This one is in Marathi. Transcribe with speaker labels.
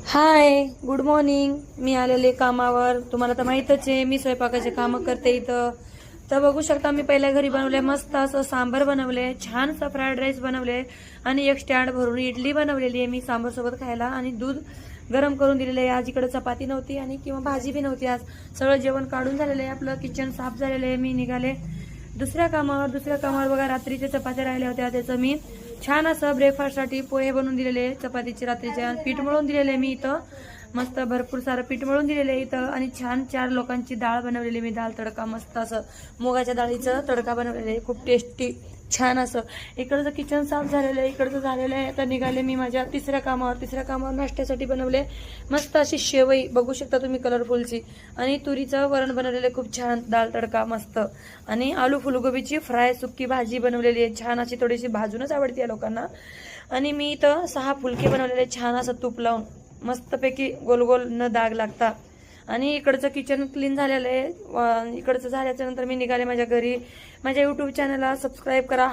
Speaker 1: हाय, गुड मॉर्निंग. मी आलेले कामावर. तुम्हाला तर माहीतच आहे मी स्वयंपाकाचे कामं करते इथं. तर बघू शकता मी पहिल्या घरी बनवले मस्त असं सांबर बनवले, छान असं फ्राईड राईस बनवले आणि एक स्टँड भरून इडली बनवलेली आहे मी सांबर सोबत खायला आणि दूध गरम करून दिलेलं आहे. आज इकडे चपाती नव्हती आणि किंवा भाजी बी नव्हती. आज सगळं जेवण काढून झालेलं आहे. आपलं किचन साफ झालेलं आहे. मी निघाले दुसऱ्या कामावर बघा रात्रीच्या चपात्या राहिल्या होत्या. त्याचं मी छान असं ब्रेकफास्टसाठी पोहे बनवून दिलेले, चपातीचे रात्रीचे पीठ मळून दिलेले मी इथं. मस्त भरपूर सारं पीठ मळून दिलेलं आहे इथं आणि छान 4 लोकांची डाळ बनवलेली मी. डाळ तडका मस्त असं मुगाच्या डाळीचं तडका बनवलेलं आहे, खूप टेस्टी छान असं. इकडचं किचन साफ झालेलं आहे, इकडचं झालेलं आहे. आता निघाले मी माझ्या तिसऱ्या कामावर नाश्त्यासाठी बनवले मस्त अशी शेवई, बघू शकता तुम्ही कलरफुलची, आणि तुरीचं वरण बनवलेलं खूप छान, डाळ तडका मस्त, आणि आलू फुलगोबीची फ्राय सुक्की भाजी बनवलेली आहे छान अशी, थोडीशी भाजूनच आवडते या लोकांना. आणि मी इथं 6 फुलके बनवलेले छान असं तूप लावून, मस्तपैकी गोल गोल न दाग लागता. आणि इकडचं किचन क्लीन झालेलं आहे. इकडचं झाल्याच्या नंतर मी निघाले माझ्या घरी. माझ्या यूट्यूब चॅनलला सबस्क्राईब करा.